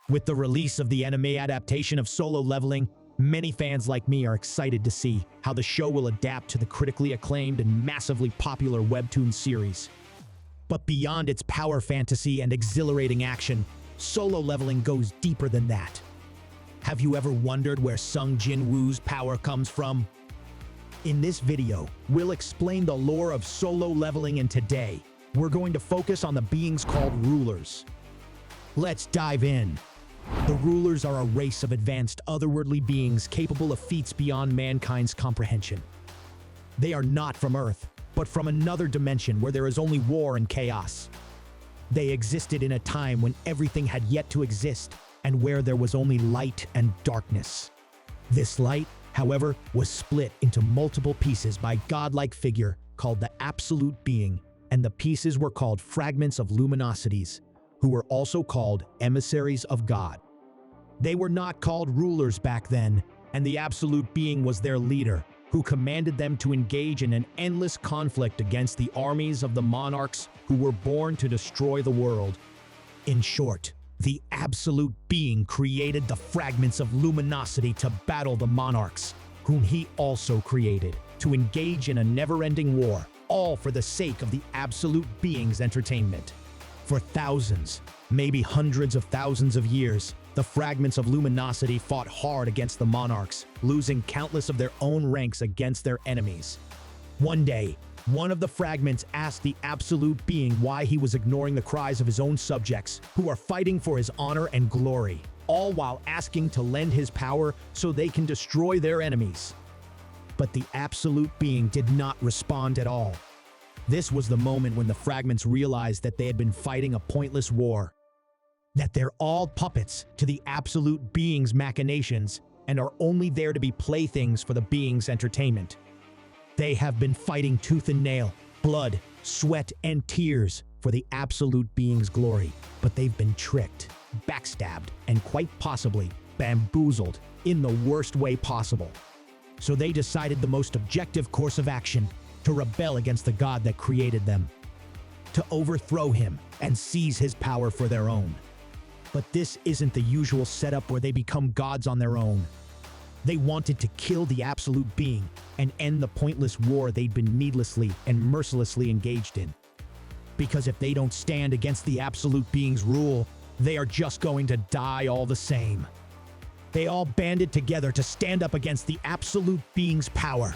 With the release of the anime adaptation of Solo Leveling, many fans like me are excited to see how the show will adapt to the critically acclaimed and massively popular webtoon series. But beyond its power fantasy and exhilarating action, Solo Leveling goes deeper than that. Have you ever wondered where Sung Jin-woo's power comes from? In this video, we'll explain the lore of Solo Leveling, and today, we're going to focus on the beings called Rulers. Let's dive in. The Rulers are a race of advanced otherworldly beings capable of feats beyond mankind's comprehension. They are not from Earth, but from another dimension where there is only war and chaos. They existed in a time when everything had yet to exist, and where there was only light and darkness. This light, however, was split into multiple pieces by a godlike figure called the Absolute Being, and the pieces were called fragments of luminosities, who were also called emissaries of God. They were not called rulers back then, and the Absolute Being was their leader, who commanded them to engage in an endless conflict against the armies of the monarchs who were born to destroy the world. In short, the Absolute Being created the fragments of luminosity to battle the monarchs, whom he also created, to engage in a never-ending war, all for the sake of the Absolute Being's entertainment. For thousands, maybe hundreds of thousands of years, the fragments of luminosity fought hard against the monarchs, losing countless of their own ranks against their enemies. One day, one of the fragments asked the Absolute Being why he was ignoring the cries of his own subjects, who are fighting for his honor and glory, all while asking to lend his power so they can destroy their enemies. But the Absolute Being did not respond at all. This was the moment when the fragments realized that they had been fighting a pointless war, that they're all puppets to the Absolute Being's machinations and are only there to be playthings for the being's entertainment. They have been fighting tooth and nail, blood, sweat, and tears for the Absolute Being's glory, but they've been tricked, backstabbed, and quite possibly bamboozled in the worst way possible. So they decided the most objective course of action: to rebel against the God that created them, to overthrow him and seize his power for their own. But this isn't the usual setup where they become gods on their own. They wanted to kill the Absolute Being and end the pointless war they'd been needlessly and mercilessly engaged in. Because if they don't stand against the Absolute Being's rule, they are just going to die all the same. They all banded together to stand up against the Absolute Being's power.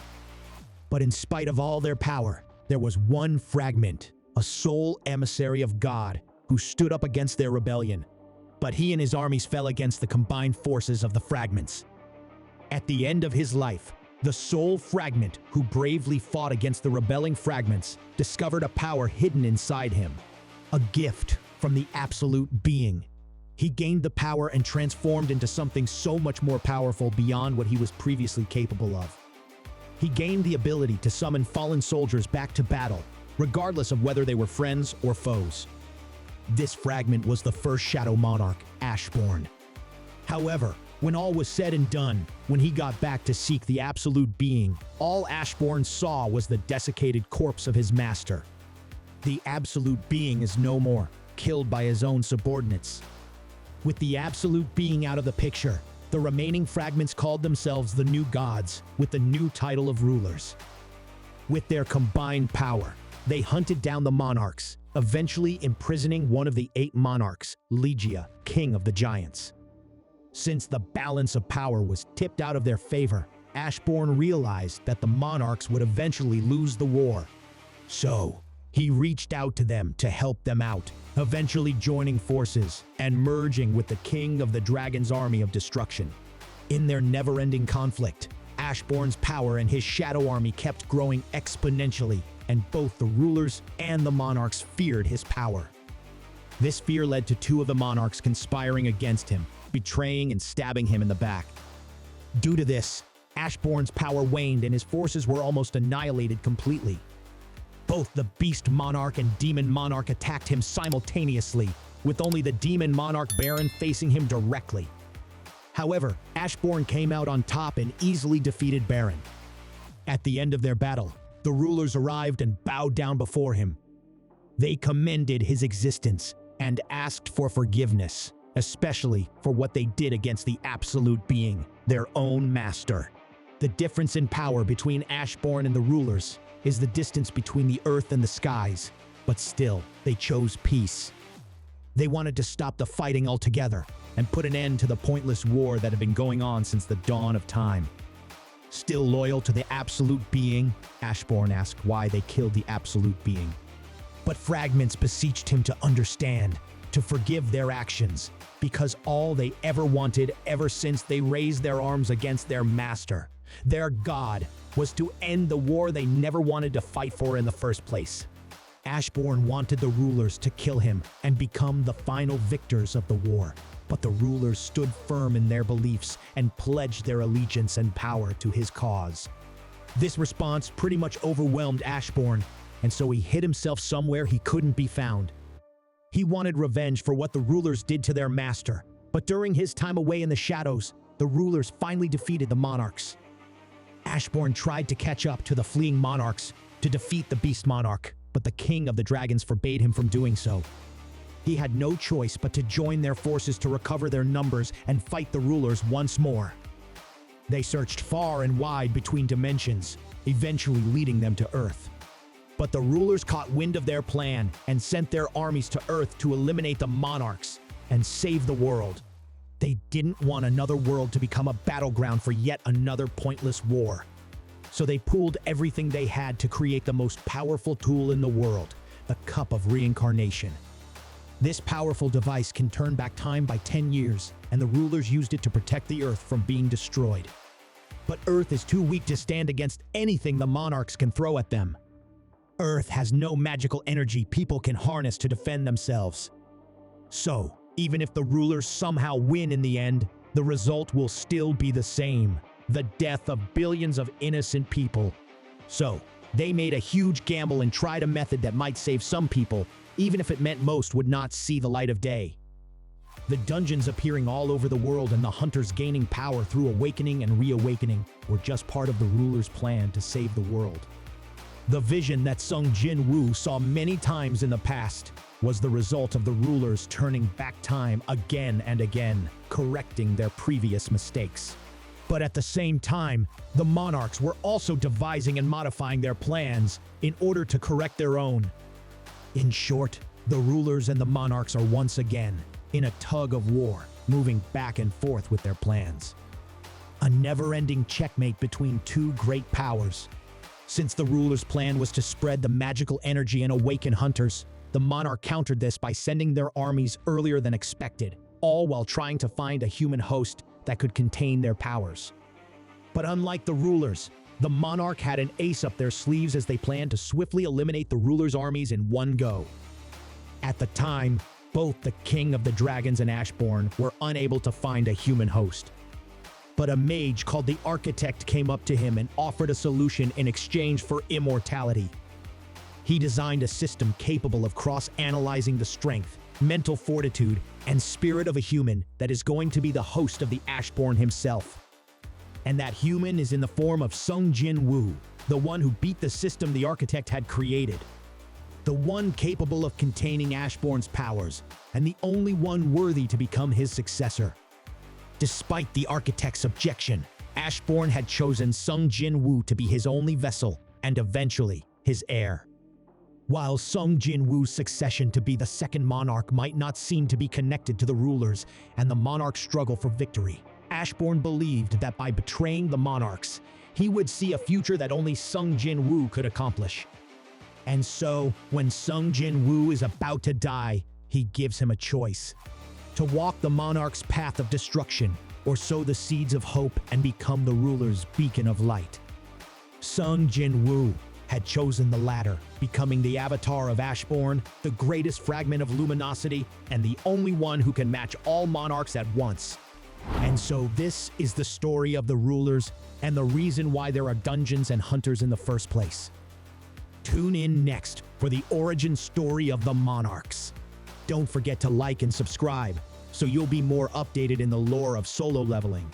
But in spite of all their power, there was one fragment, a sole emissary of God, who stood up against their rebellion. But he and his armies fell against the combined forces of the fragments. At the end of his life, the sole fragment who bravely fought against the rebelling fragments discovered a power hidden inside him, a gift from the Absolute Being. He gained the power and transformed into something so much more powerful beyond what he was previously capable of. He gained the ability to summon fallen soldiers back to battle, regardless of whether they were friends or foes. This fragment was the first Shadow Monarch, Ashborn. However, when all was said and done, when he got back to seek the Absolute Being, all Ashborn saw was the desiccated corpse of his master. The Absolute Being is no more, killed by his own subordinates. With the Absolute Being out of the picture, the remaining fragments called themselves the New Gods, with the new title of Rulers. With their combined power, they hunted down the monarchs, eventually imprisoning one of the 8 monarchs, Ligia, king of the giants. Since the balance of power was tipped out of their favor, Ashborn realized that the monarchs would eventually lose the war. So, he reached out to them to help them out, eventually joining forces and merging with the king of the dragon's army of destruction. In their never-ending conflict, Ashborn's power and his shadow army kept growing exponentially, and both the rulers and the monarchs feared his power. This fear led to 2 of the monarchs conspiring against him, betraying and stabbing him in the back. Due to this, Ashborn's power waned and his forces were almost annihilated completely. Both the Beast Monarch and Demon Monarch attacked him simultaneously, with only the Demon Monarch Baron facing him directly. However, Ashborn came out on top and easily defeated Baron. At the end of their battle, the rulers arrived and bowed down before him. They commended his existence and asked for forgiveness, especially for what they did against the absolute being, their own master. The difference in power between Ashborn and the rulers is the distance between the earth and the skies, but still, they chose peace. They wanted to stop the fighting altogether and put an end to the pointless war that had been going on since the dawn of time. Still loyal to the absolute being, Ashborn asked why they killed the absolute being. But fragments beseeched him to understand, to forgive their actions, because all they ever wanted ever since they raised their arms against their master, their god, was to end the war they never wanted to fight for in the first place. Ashborn wanted the rulers to kill him and become the final victors of the war, but the rulers stood firm in their beliefs and pledged their allegiance and power to his cause. This response pretty much overwhelmed Ashborn, and so he hid himself somewhere he couldn't be found. He wanted revenge for what the rulers did to their master, but during his time away in the shadows, the rulers finally defeated the monarchs. Ashborn tried to catch up to the fleeing monarchs to defeat the beast monarch, but the king of the dragons forbade him from doing so. He had no choice but to join their forces to recover their numbers and fight the rulers once more. They searched far and wide between dimensions, eventually leading them to Earth. But the rulers caught wind of their plan and sent their armies to Earth to eliminate the monarchs and save the world. They didn't want another world to become a battleground for yet another pointless war. So they pooled everything they had to create the most powerful tool in the world, the Cup of Reincarnation. This powerful device can turn back time by 10 years, and the rulers used it to protect the Earth from being destroyed. But Earth is too weak to stand against anything the monarchs can throw at them. Earth has no magical energy people can harness to defend themselves. So, even if the rulers somehow win in the end, the result will still be the same: the death of billions of innocent people. So, they made a huge gamble and tried a method that might save some people, even if it meant most would not see the light of day. The dungeons appearing all over the world and the hunters gaining power through awakening and reawakening were just part of the rulers' plan to save the world. The vision that Sung Jin-woo saw many times in the past was the result of the rulers turning back time again and again, correcting their previous mistakes. But at the same time, the monarchs were also devising and modifying their plans in order to correct their own. In short, the rulers and the monarchs are once again in a tug of war, moving back and forth with their plans. A never-ending checkmate between two great powers. Since the rulers' plan was to spread the magical energy and awaken hunters, the monarch countered this by sending their armies earlier than expected, all while trying to find a human host that could contain their powers. But unlike the rulers, the monarch had an ace up their sleeves as they planned to swiftly eliminate the rulers' armies in one go. At the time, both the king of the dragons and Ashborn were unable to find a human host. But a mage called the Architect came up to him and offered a solution in exchange for immortality. He designed a system capable of cross-analyzing the strength, mental fortitude, and spirit of a human that is going to be the host of the Ashborn himself. And that human is in the form of Sung Jin-woo, the one who beat the system the Architect had created. The one capable of containing Ashborn's powers, and the only one worthy to become his successor. Despite the Architect's objection, Ashborn had chosen Sung Jin-woo to be his only vessel, and eventually, his heir. While Sung Jin-woo's succession to be the second monarch might not seem to be connected to the rulers and the monarch's struggle for victory, Ashborn believed that by betraying the monarchs, he would see a future that only Sung Jin-woo could accomplish. And so, when Sung Jin-woo is about to die, he gives him a choice: to walk the monarch's path of destruction, or sow the seeds of hope and become the ruler's beacon of light. Sung Jin-woo had chosen the latter, becoming the avatar of Ashborn, the greatest fragment of luminosity, and the only one who can match all monarchs at once. And so this is the story of the rulers and the reason why there are dungeons and hunters in the first place. Tune in next for the origin story of the monarchs. Don't forget to like and subscribe so you'll be more updated in the lore of solo leveling.